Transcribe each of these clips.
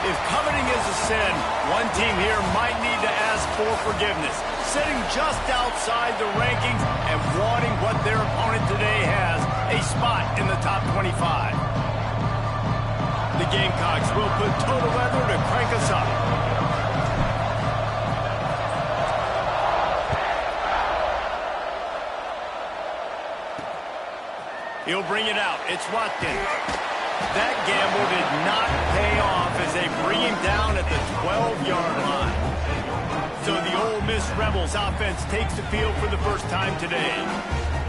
If coveting is a sin, one team here might need to ask for forgiveness, sitting just outside the rankings and wanting what their opponent today has, a spot in the top 25. The Gamecocks will put total weather to crank us up. He'll bring it out. It's Watkins. That gamble did not pay off as they bring him down at the 12-yard line. So the Ole Miss Rebels offense takes the field for the first time today.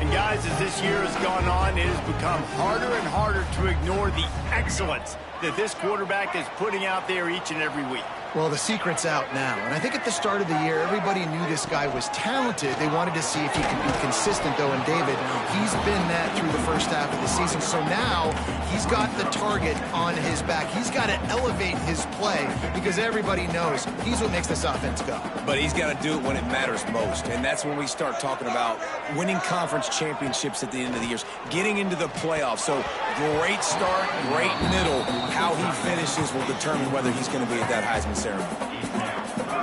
And guys, as this year has gone on, it has become harder and harder to ignore the excellence that this quarterback is putting out there each and every week. Well, the secret's out now, and I think at the start of the year, everybody knew this guy was talented. They wanted to see if he could be consistent, though, and David, he's been that through the first half of the season. So now he's got the target on his back. He's got to elevate his play because everybody knows he's what makes this offense go. But he's got to do it when it matters most, and that's when we start talking about winning conference championships at the end of the year, getting into the playoffs. So great start, great middle. How he finishes will determine whether he's going to be at that Heisman ceremony.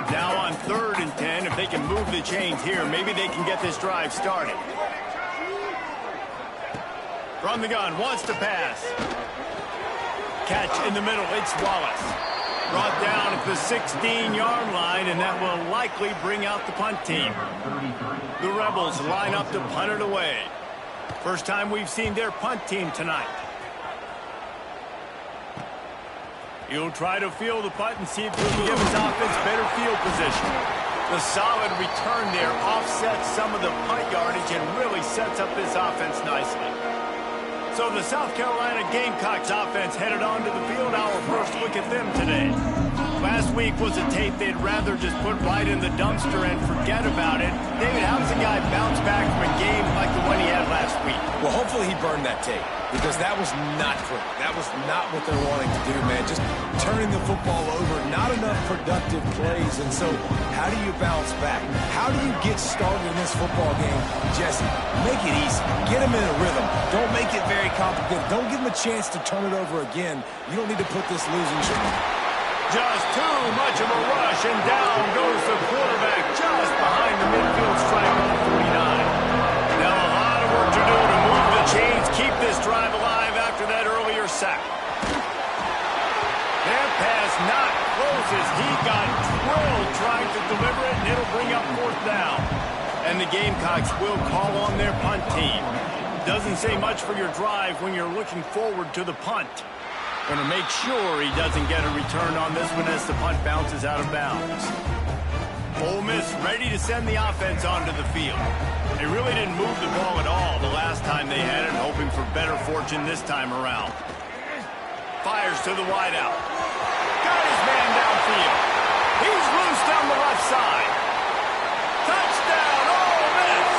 Now on 3rd and 10, if they can move the chains here, maybe they can get this drive started. From the gun, wants to pass. Catch in the middle, it's Wallace. Brought down at the 16-yard line, and that will likely bring out the punt team. The Rebels line up to punt it away. First time we've seen their punt team tonight. He'll try to field the punt and see if he can give his offense better field position. The solid return there offsets some of the punt yardage and really sets up this offense nicely. So the South Carolina Gamecocks offense headed onto the field. Our first look at them today. Last week was a tape they'd rather just put right in the dumpster and forget about it. David, how does a guy bounce back from a game like the one he had last week? Well, hopefully he burned that tape because that was not great. That was not what they're wanting to do, man. Just turning the football over, not enough productive plays. And so how do you bounce back? How do you get started in this football game? Jesse, make it easy. Get him in a rhythm. Don't make it very complicated. Don't give him a chance to turn it over again. You don't need to put this losing streak. Just too much of a rush, and down goes the quarterback just behind the midfield stripe on 49. Now a lot of work to do to move the chains, keep this drive alive after that earlier sack. That pass not close as he got drilled trying to deliver it, and it'll bring up 4th down. And the Gamecocks will call on their punt team. Doesn't say much for your drive when you're looking forward to the punt. Going to make sure he doesn't get a return on this one as the punt bounces out of bounds. Ole Miss ready to send the offense onto the field. They really didn't move the ball at all the last time they had it, hoping for better fortune this time around. Fires to the wideout. Got his man downfield. He's loose down the left side. Touchdown, Ole Miss!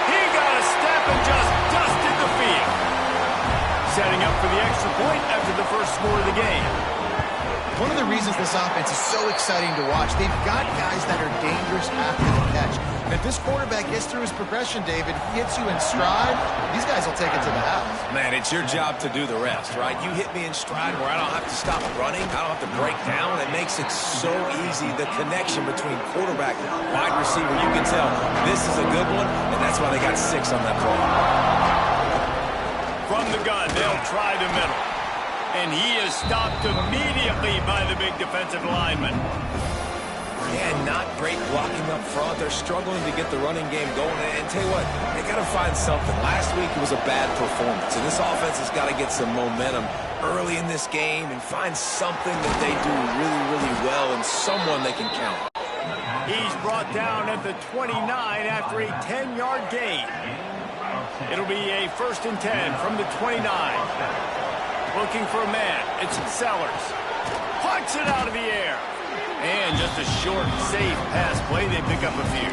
He got a step and just dusted the field. Setting up for the extra point after the first score of the game. One of the reasons this offense is so exciting to watch, they've got guys that are dangerous after the catch. And if this quarterback gets through his progression, David, he hits you in stride, these guys will take it to the house. Man, it's your job to do the rest, right? You hit me in stride where I don't have to stop running. I don't have to break down. It makes it so easy, the connection between quarterback and wide receiver. You can tell this is a good one, and that's why they got 6 on that play. From the gun, they'll try the middle. And he is stopped immediately by the big defensive lineman. Yeah, not great blocking up front. They're struggling to get the running game going. And tell you what, they got to find something. Last week it was a bad performance. And this offense has got to get some momentum early in this game and find something that they do really, really well and someone they can count. He's brought down at the 29 after a 10-yard gain. It'll be a 1st and 10 from the 29. Looking for a man. It's Sellers. Punts it out of the air. And just a short, safe pass play. They pick up a few.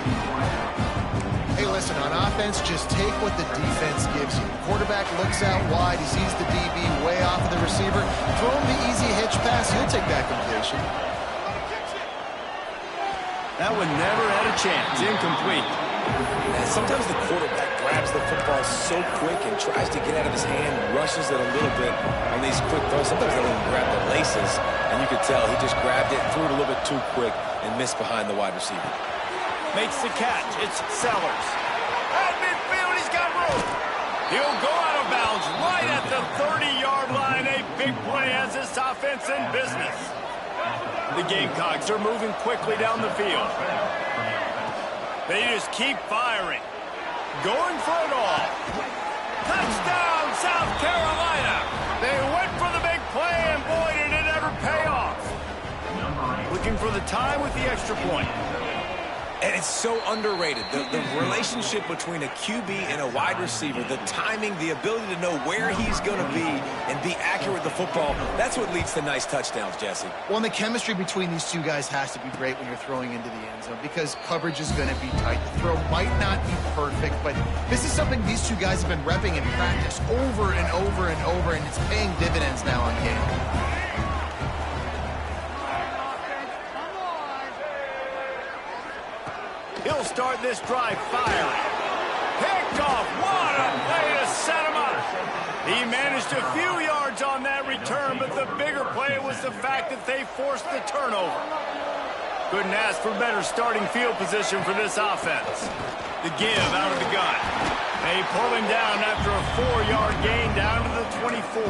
Hey, listen, on offense, just take what the defense gives you. Quarterback looks out wide. He sees the DB way off of the receiver. Throw him the easy hitch pass. He'll take that completion. That one never had a chance. Incomplete. And sometimes the quarterback grabs the football so quick and tries to get out of his hand, rushes it a little bit on these quick throws. Sometimes they don't even grab the laces, and you could tell he just grabbed it, threw it a little bit too quick, and missed behind the wide receiver. Makes the catch. It's Sellers. At midfield, he's got room. He'll go out of bounds right at the 30-yard line. A big play has this offense in business. The Gamecocks are moving quickly down the field. They just keep firing. Going for it all. Touchdown, South Carolina. They went for the big play, and boy, did it ever pay off. Looking for the time with the extra point. And it's so underrated. The relationship between a QB and a wide receiver, the timing, the ability to know where he's going to be and be accurate with the football, that's what leads to nice touchdowns, Jesse. Well, and the chemistry between these two guys has to be great when you're throwing into the end zone because coverage is going to be tight. The throw might not be perfect, but this is something these two guys have been repping in practice over and over and over, and it's paying dividends now on game. He'll start this drive firing. Picked off. What a play to set him up. He managed a few yards on that return, but the bigger play was the fact that they forced the turnover. Couldn't ask for better starting field position for this offense. The give out of the gun. They pull him down after a 4-yard gain down to the 24.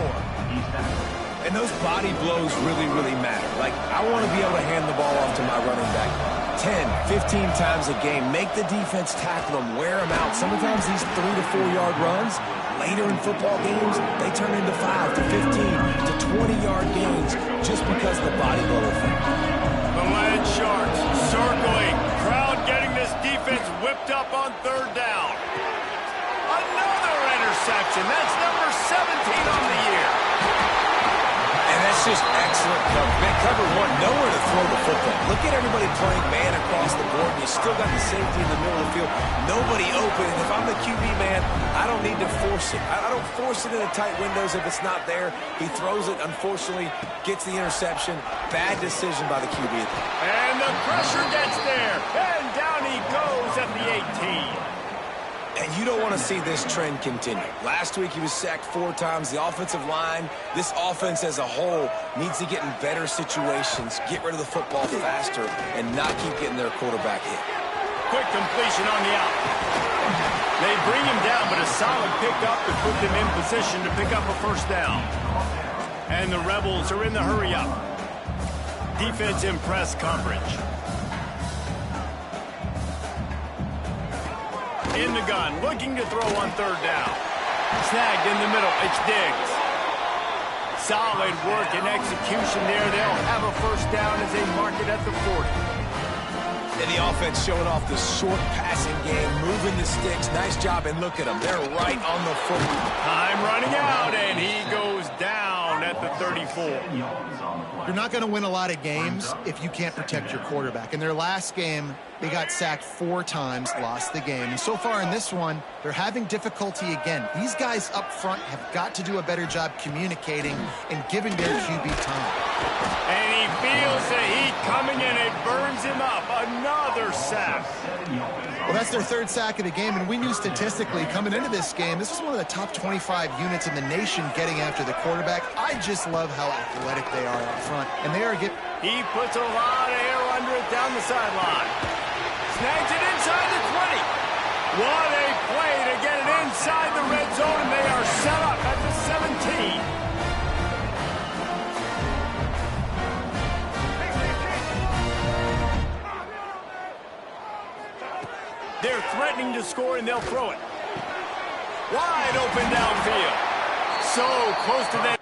And those body blows really, really matter. Like, I want to be able to hand the ball off to my running back 10, 15 times a game. Make the defense tackle them, wear them out. Sometimes these 3 to 4 yard runs, later in football games, they turn into 5 to 15 to 20-yard gains just because of the body blow effect. The Land Sharks circling. Crowd getting this defense whipped up on third down. Another interception. That's number 17 on the year. And that's just excellent cover. Man, cover one, nowhere to throw the football. Look at everybody playing man across the board, and you still got the safety in the middle of the field. Nobody open. And if I'm the QB, man, I don't need to force it. I don't force it into tight windows if it's not there. He throws it, unfortunately, gets the interception. Bad decision by the QB. And the pressure gets there. And down he goes at the 18. And you don't want to see this trend continue. Last week he was sacked 4 times. The offensive line, this offense as a whole, needs to get in better situations, get rid of the football faster, and not keep getting their quarterback hit. Quick completion on the out. They bring him down, but a solid pickup to put them in position to pick up a first down. And the Rebels are in the hurry-up. Defense in press coverage. In the gun, looking to throw on third down. Snagged in the middle, it's Diggs. Solid work and execution there. They'll have a first down as they mark it at the 40. And the offense showing off the short passing game, moving the sticks. Nice job, and look at them. They're right on the football. Time running out, and he goes down at the 34. You're not going to win a lot of games if you can't protect your quarterback. In their last game, they got sacked 4 times, lost the game. And so far in this one, they're having difficulty again. These guys up front have got to do a better job communicating and giving their QB time. And he feels the heat coming in. It burns him up. Another sack. Well, that's their 3rd sack of the game, and we knew statistically coming into this game, this is one of the top 25 units in the nation getting after the quarterback. I just love how athletic they are up front, and they are getting... He puts a lot of air under it down the sideline. Snags it inside the 20. What a play to get it inside the red zone, and they are set up at the 17. They're threatening to score, and they'll throw it. Wide open downfield. So close to that.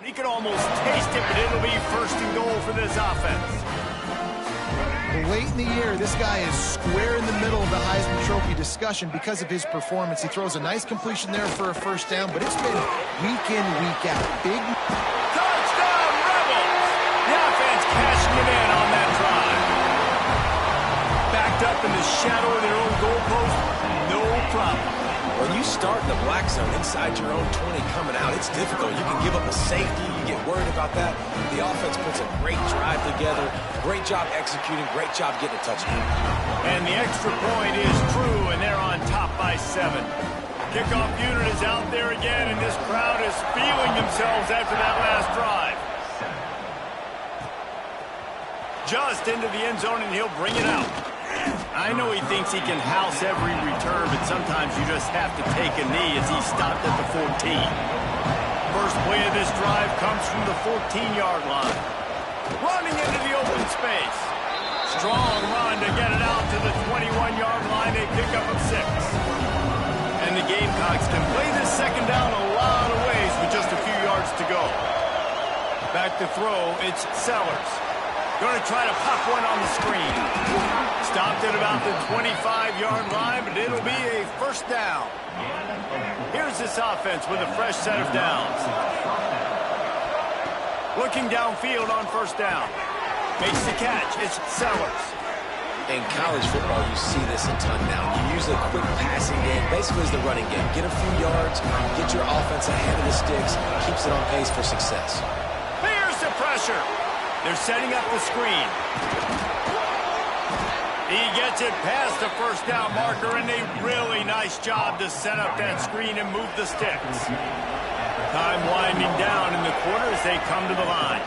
He can almost taste it, but it'll be first and goal for this offense. Well, late in the year, this guy is square in the middle of the Heisman Trophy discussion because of his performance. He throws a nice completion there for a first down, but it's been week in, week out. Big touchdown, Rebels! The offense cashing it in on that drive. Backed up in the shadow of their own goalpost, no problem. When you start in the black zone inside your own 20 coming out, it's difficult. You can give up a safety. You get worried about that. The offense puts a great drive together. Great job executing. Great job getting a touchdown. And the extra point is true, and they're on top by 7. Kickoff unit is out there again, and this crowd is feeling themselves after that last drive. Just into the end zone, and he'll bring it out. I know he thinks he can house every return, but sometimes you just have to take a knee as he stopped at the 14. First play of this drive comes from the 14-yard line. Running into the open space. Strong run to get it out to the 21-yard line. They pick up a 6. And the Gamecocks can play this second down a lot of ways with just a few yards to go. Back to throw, it's Sellers. Going to try to pop one on the screen. Stopped at about the 25-yard line, but it'll be a first down. Here's this offense with a fresh set of downs. Looking downfield on first down. Makes the catch. It's Sellers. In college football, you see this a ton now. You use a quick passing game. Basically, it's the running game. Get a few yards, get your offense ahead of the sticks, keeps it on pace for success. Here's the pressure. They're setting up the screen. He gets it past the first down marker, and a really nice job to set up that screen and move the sticks. Time winding down in the quarter as they come to the line.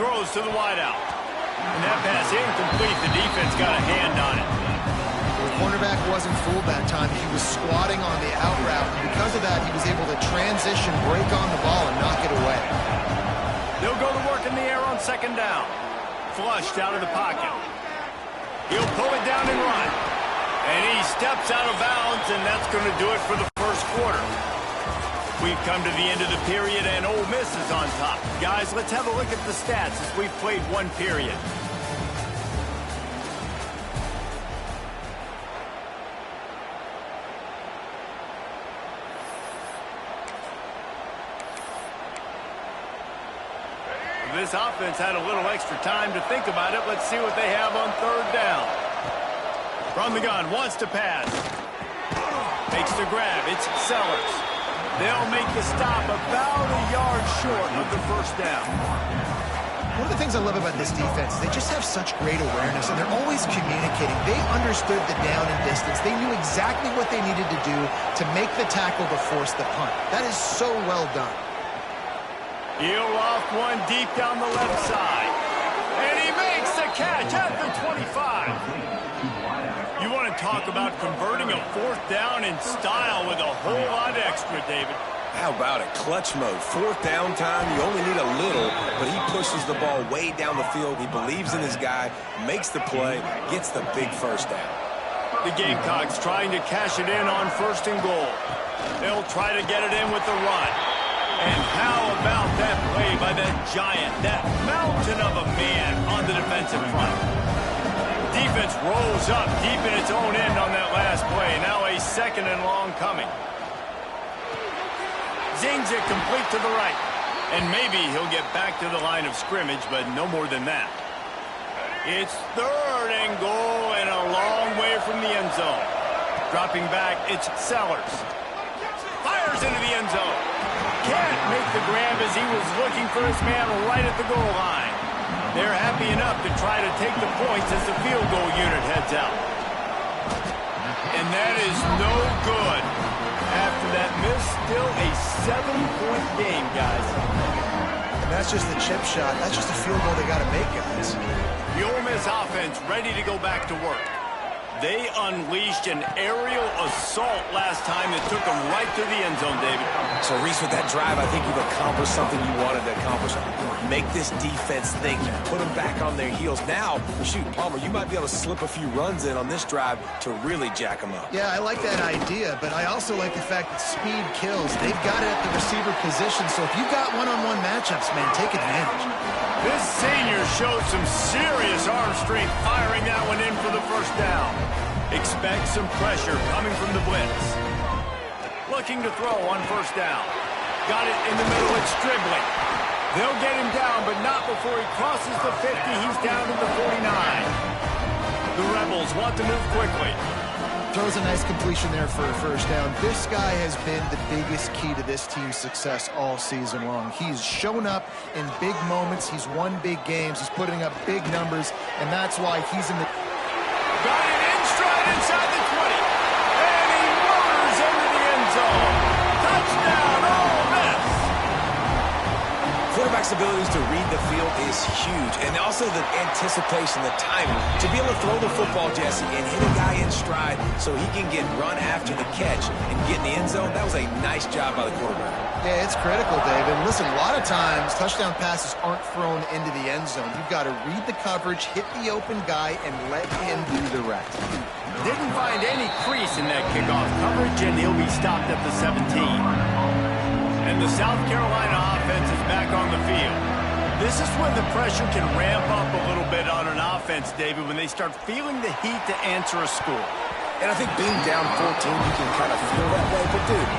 Throws to the wideout. And that pass incomplete. The defense got a hand on it. The cornerback wasn't fooled that time. He was squatting on the out route, and because of that, he was able to transition, break on the ball, and knock it away. They'll go to work in the air on second down. Flushed out of the pocket. He'll pull it down and run. And he steps out of bounds, and that's going to do it for the first quarter. We've come to the end of the period, and Ole Miss is on top. Guys, let's have a look at the stats as we've played one period. This offense had a little extra time to think about it. Let's see what they have on third down. From the gun, wants to pass. Makes the grab. It's Sellers. They'll make the stop about a yard short of the first down. One of the things I love about this defense, they just have such great awareness, and they're always communicating. They understood the down and distance. They knew exactly what they needed to do to make the tackle to force the punt. That is so well done. He'll loft one deep down the left side. And he makes the catch at the 25. You want to talk about converting a fourth down in style with a whole lot extra, David. How about it? Clutch mode. Fourth down time, you only need a little, but he pushes the ball way down the field. He believes in his guy, makes the play, gets the big first down. The Gamecocks trying to cash it in on first and goal. They'll try to get it in with the run. And how about that play by that giant, that mountain of a man on the defensive front? Defense rolls up deep in its own end on that last play. Now a second and long coming. Zings it complete to the right. And maybe he'll get back to the line of scrimmage, but no more than that. It's third and goal and a long way from the end zone. Dropping back, it's Sellers. Fires into the end zone. Can't make the grab as he was looking for his man right at the goal line. They're happy enough to try to take the points as the field goal unit heads out. And that is no good. After that miss, still a 7-point game, guys. And that's just the chip shot. That's just a field goal they got to make, guys. The Ole Miss offense ready to go back to work. They unleashed an aerial assault last time that took them right to the end zone, David. So, Reese, with that drive, I think you've accomplished something you wanted to accomplish. Make this defense think. You put them back on their heels. Now, shoot, Palmer, you might be able to slip a few runs in on this drive to really jack them up. Yeah, I like that idea, but I also like the fact that speed kills. They've got it at the receiver position, so if you've got one-on-one matchups, man, take advantage. This senior showed some serious arm strength firing that one in for the first down. Expect some pressure coming from the blitz. Looking to throw on first down. Got it in the middle, it's dribbling. They'll get him down, but not before he crosses the 50. He's down to the 49. The Rebels want to move quickly. Throws a nice completion there for a first down. This guy has been the biggest key to this team's success all season long. He's shown up in big moments. He's won big games. He's putting up big numbers, and that's why he's in the... Got it in stride inside the 20. And he motors into the end zone. Touchdown, Ole Miss. Quarterback's abilities to read the field is huge, and also the anticipation, the timing. To be able to throw the football, Jesse, and hit a guy in stride so he can get run after the catch and get in the end zone, that was a nice job by the quarterback. Yeah, it's critical, David. Listen, a lot of times, touchdown passes aren't thrown into the end zone. You've got to read the coverage, hit the open guy, and let him do the rest. Didn't find any crease in that kickoff coverage, and he'll be stopped at the 17. And the South Carolina offense is back on the field. This is when the pressure can ramp up a little bit on an offense, David, when they start feeling the heat to answer a score. And I think being down 14, you can kind of feel that way. But, dude,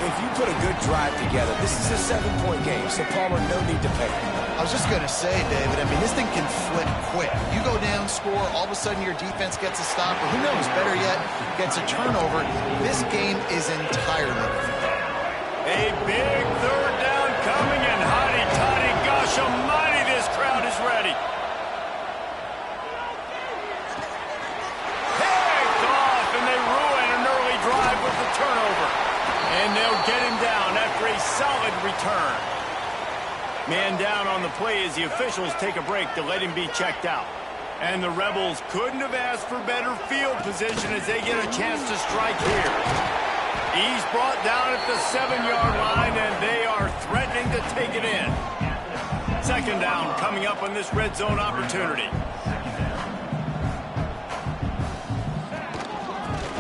if you put a good drive together, this is a 7-point game, so Palmer, no need to panic. I was just going to say, David, I mean, this thing can flip quick. You go down, score, all of a sudden your defense gets a stop, or who knows, better yet, gets a turnover. This game is entirely different. A big third down coming, and hotty-toddy, gosh almighty, this crowd is ready. Picked off, and they ruin an early drive with the turnover. And they'll get him down after a solid return. Man down on the play as the officials take a break to let him be checked out. And the Rebels couldn't have asked for better field position as they get a chance to strike here. He's brought down at the 7-yard line, and they are threatening to take it in. Second down coming up on this red zone opportunity.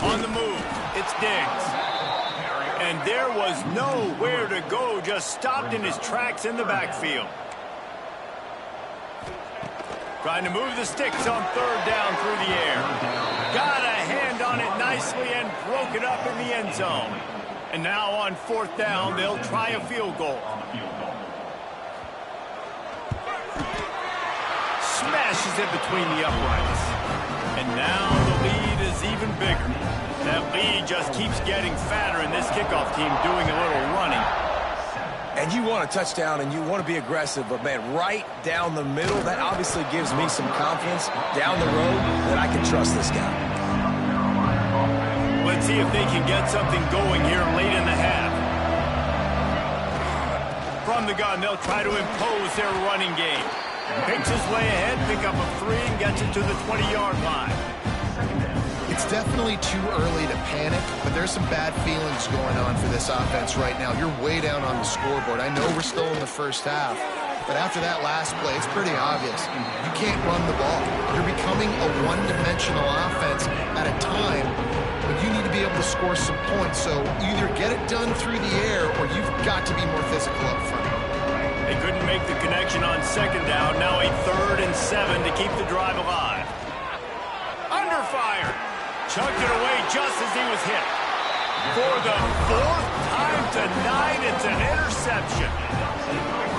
On the move, it's Diggs. And there was nowhere to go, just stopped in his tracks in the backfield. Trying to move the sticks on third down through the air. Got a hand on it nicely and broke it up in the end zone. And now on fourth down, they'll try a field goal. Smashes it between the uprights. And now the lead is even bigger. That lead just keeps getting fatter, and this kickoff team doing a little running. And you want a touchdown, and you want to be aggressive, but, man, right down the middle, that obviously gives me some confidence down the road that I can trust this guy. Let's see if they can get something going here late in the half. From the gun, they'll try to impose their running game. Picks his way ahead, pick up a 3, and gets it to the 20-yard line. It's definitely too early to panic, but there's some bad feelings going on for this offense right now. You're way down on the scoreboard. I know we're still in the first half, but after that last play, it's pretty obvious. You can't run the ball. You're becoming a one-dimensional offense at a time, but you need to be able to score some points. So either get it done through the air, or you've got to be more physical up front. They couldn't make the connection on second down. Now a 3rd and 7 to keep the drive alive. Under fire. Chucked it away just as he was hit. For the 4th time tonight, it's an interception.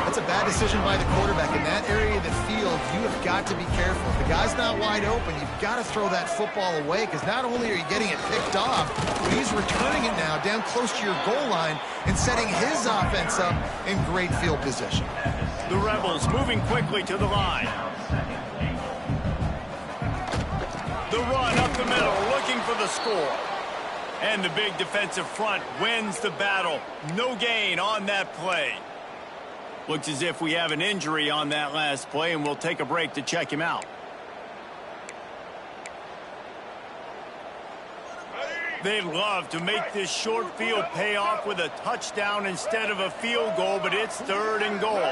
That's a bad decision by the quarterback. In that area of the field, you have got to be careful. If the guy's not wide open, you've got to throw that football away, because not only are you getting it picked off, but he's returning it now down close to your goal line and setting his offense up in great field position. The Rebels moving quickly to the line. The run up the middle, looking for the score. And the big defensive front wins the battle. No gain on that play. Looks as if we have an injury on that last play, and we'll take a break to check him out. They'd love to make this short field pay off with a touchdown instead of a field goal, but it's 3rd and goal.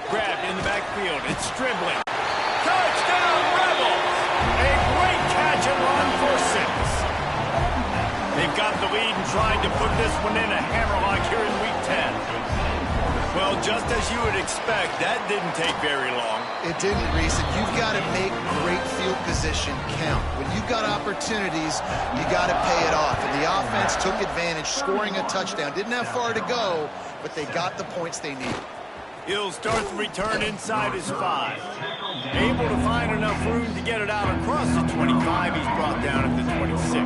Grabbed in the backfield. It's dribbling. Touchdown, Rebels! A great catch and run for 6. They've got the lead and trying to put this one in a hammerlock here in Week 10. Well, just as you would expect, that didn't take very long. It didn't, Reese, and you've got to make great field position count. When you've got opportunities, you got to pay it off. And the offense took advantage, scoring a touchdown. Didn't have far to go, but they got the points they needed. He'll start the return inside his 5. Able to find enough room to get it out across the 25. He's brought down at the 26.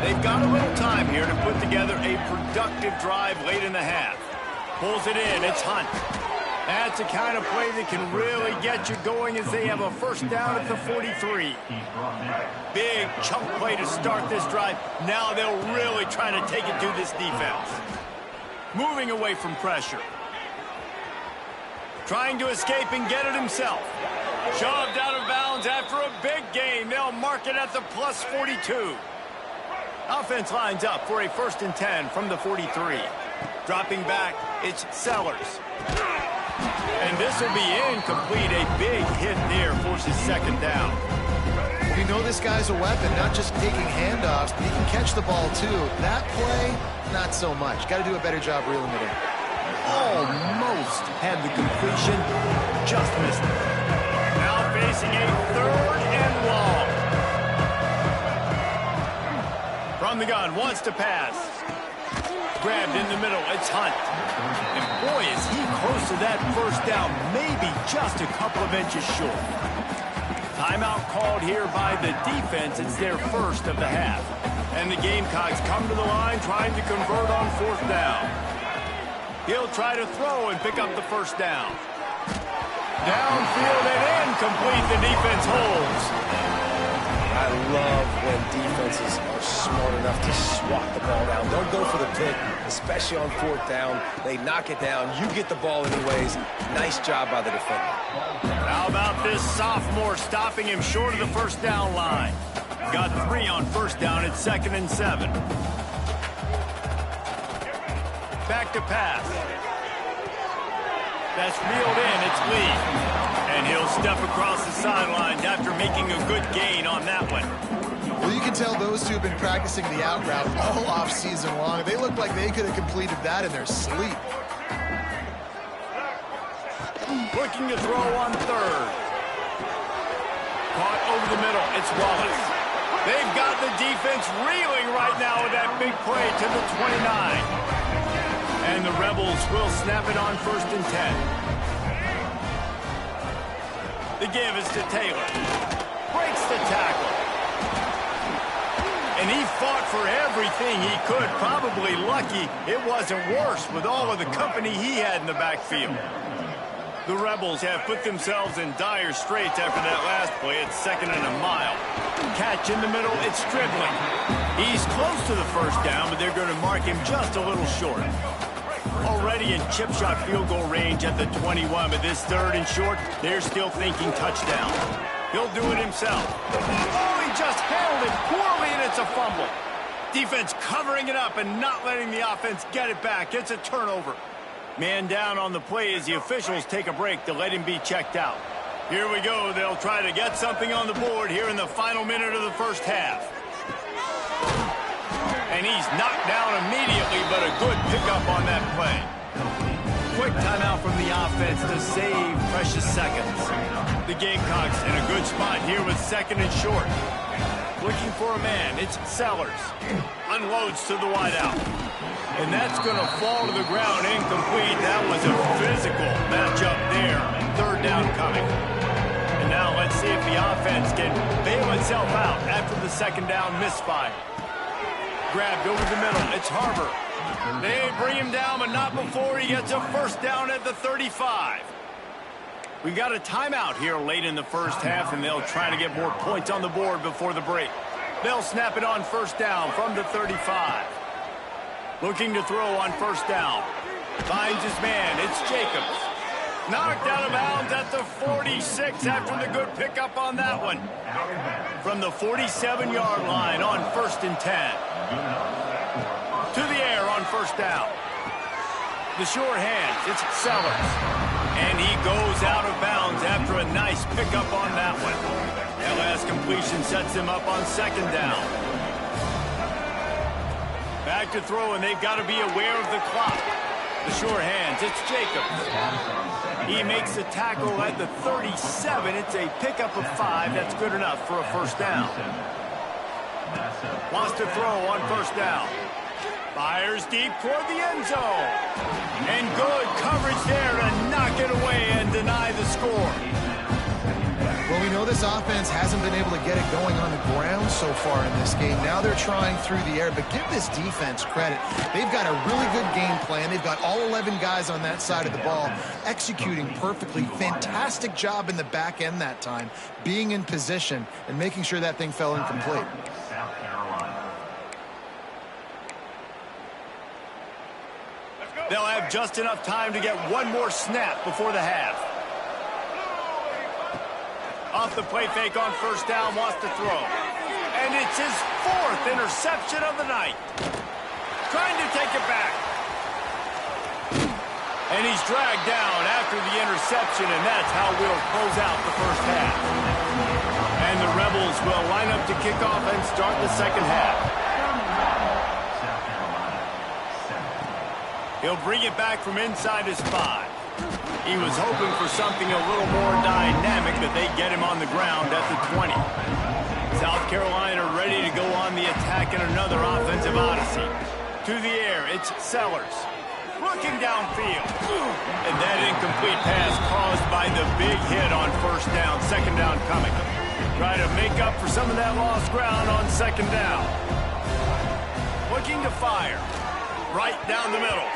They've got a little time here to put together a productive drive late in the half. Pulls it in. It's Hunt. That's the kind of play that can really get you going as they have a first down at the 43. Big chunk play to start this drive. Now they'll really try to take it to this defense. Moving away from pressure. Trying to escape and get it himself. Shoved out of bounds after a big gain. They'll mark it at the plus 42. Offense lines up for a 1st and 10 from the 43. Dropping back, it's Sellers. And this will be incomplete. A big hit there forces 2nd down. You know this guy's a weapon, not just taking handoffs, but he can catch the ball too. That play, not so much. Got to do a better job reeling it in. Almost had the completion, just missed it. Now facing a 3rd and long. From the gun, wants to pass. Grabbed in the middle, it's Hunt. And boy, is he close to that first down, maybe just a couple of inches short. Timeout called here by the defense. It's their first of the half. And the Gamecocks come to the line trying to convert on 4th down. He'll try to throw and pick up the first down. Downfield and incomplete. The defense holds. I love when defenses are smart enough to swat the ball down. Don't go for the pick, especially on 4th down. They knock it down. You get the ball anyways. Nice job by the defender. How about this sophomore stopping him short of the first down line? Got 3 on 1st down. It's 2nd and 7. Back to pass. That's reeled in. It's Lee. And he'll step across the sidelines after making a good gain on that one. Well, you can tell those two have been practicing the out route all off-season long. They look like they could have completed that in their sleep. Looking to throw on 3rd. Caught over the middle. It's Wallace. They've got the defense reeling right now with that big play to the 29. And the Rebels will snap it on 1st and 10. The give is to Taylor. Breaks the tackle. And he fought for everything he could. Probably lucky it wasn't worse with all of the company he had in the backfield. The Rebels have put themselves in dire straits after that last play. It's 2nd and a mile. Catch in the middle. It's dribbling. He's close to the first down, but they're going to mark him just a little short. Already in chip shot field goal range at the 21, but this 3rd and short, they're still thinking touchdown. He'll do it himself. Oh, he just handled it poorly, and it's a fumble. Defense covering it up and not letting the offense get it back. It's a turnover. Man down on the play as the officials take a break to let him be checked out. Here we go. They'll try to get something on the board here in the final minute of the first half. And he's knocked down immediately, but a good pickup on that play. Quick timeout from the offense to save precious seconds. The Gamecocks in a good spot here with 2nd and short. Looking for a man. It's Sellers. Unloads to the wideout. And that's going to fall to the ground incomplete. That was a physical matchup there. 3rd down coming. And now let's see if the offense can bail itself out after the 2nd down misfire. Grabbed over the middle. It's Harbor. They bring him down, but not before he gets a first down at the 35. We've got a timeout here late in the first half, and they'll try to get more points on the board before the break. They'll snap it on 1st down from the 35. Looking to throw on 1st down. Finds his man. It's Jacobs. Knocked out of bounds at the 46 after the good pickup on that one. From the 47-yard line on 1st and 10. To the air on 1st down. The sure hands, it's Sellers. And he goes out of bounds after a nice pickup on that one. That last completion sets him up on 2nd down. Back to throw, and they've got to be aware of the clock. The sure hands, it's Jacobs. He makes the tackle at the 37. It's a pickup of 5. That's good enough for a 1st down. Wants to throw on 1st down. Fires deep toward the end zone. And good coverage there to knock it away and deny the score. Well, we know this offense hasn't been able to get it going on the ground so far in this game. Now they're trying through the air, but give this defense credit. They've got a really good game plan. They've got all 11 guys on that side of the ball executing perfectly. Fantastic job in the back end that time, being in position and making sure that thing fell incomplete. They'll have just enough time to get one more snap before the half. Off the play fake on 1st down, wants to throw. And it's his 4th interception of the night. Trying to take it back. And he's dragged down after the interception, and that's how we'll close out the 1st half. And the Rebels will line up to kick off and start the 2nd half. He'll bring it back from inside his 5. He was hoping for something a little more dynamic, but they get him on the ground at the 20. South Carolina ready to go on the attack in another offensive odyssey. To the air, it's Sellers. Looking downfield. And that incomplete pass caused by the big hit on 1st down, 2nd down coming. Try to make up for some of that lost ground on 2nd down. Looking to fire. Right down the middle.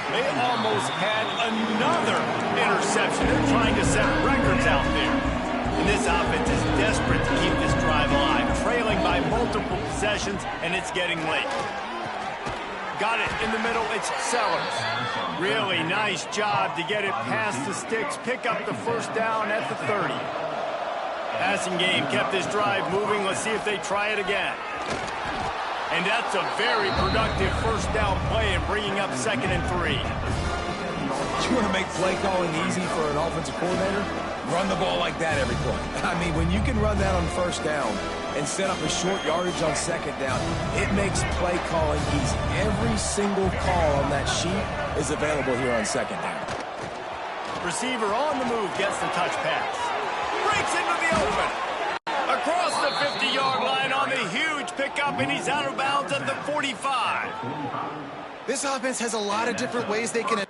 They almost had another interception. They're trying to set records out there. And this offense is desperate to keep this drive alive, trailing by multiple possessions, and it's getting late. Got it in the middle. It's Sellers. Really nice job to get it past the sticks, pick up the 1st down at the 30. Passing game kept this drive moving. Let's see if they try it again. And that's a very productive 1st down play and bringing up 2nd and 3. You want to make play calling easy for an offensive coordinator? Run the ball like that every play. I mean, when you can run that on 1st down and set up a short yardage on 2nd down, it makes play calling easy. Every single call on that sheet is available here on 2nd down. Receiver on the move gets the touch pass. Breaks into the open. Across the 50-yard line on the huge pickup, and he's out of bounds at the 45. This offense has a lot of different ways they can...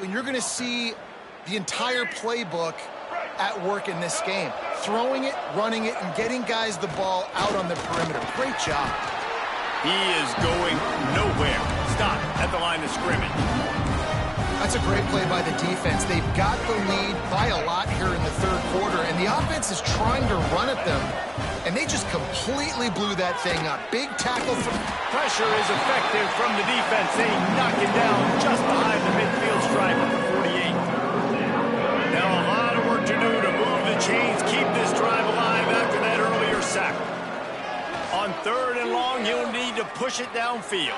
And you're going to see the entire playbook at work in this game. Throwing it, running it, and getting guys the ball out on the perimeter. Great job. He is going nowhere. Stop at the line of scrimmage. That's a great play by the defense. They've got the lead by a lot here in the 3rd quarter, and the offense is trying to run at them, and they just completely blew that thing up. Big tackle. Pressure is effective from the defense. They knock it down just behind the midfield stripe at the 48. Now a lot of work to do to move the chains, keep this drive alive after that earlier sack. On 3rd and long, you'll need to push it downfield.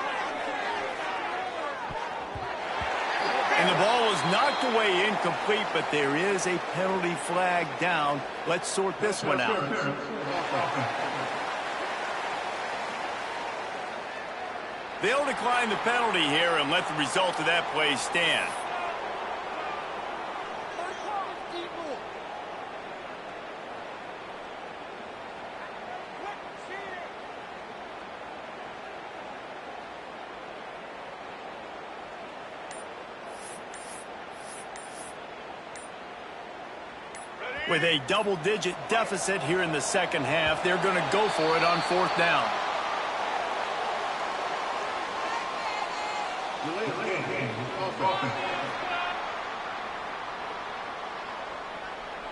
And the ball is knocked away incomplete, but there is a penalty flag down. Let's sort this one out. They'll decline the penalty here and let the result of that play stand. With a double-digit deficit here in the second half, they're going to go for it on 4th down.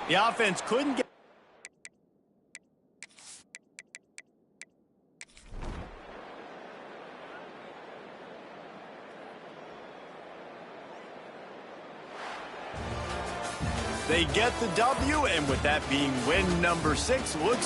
The offense couldn't get... They get the W, and with that being win number 6, looks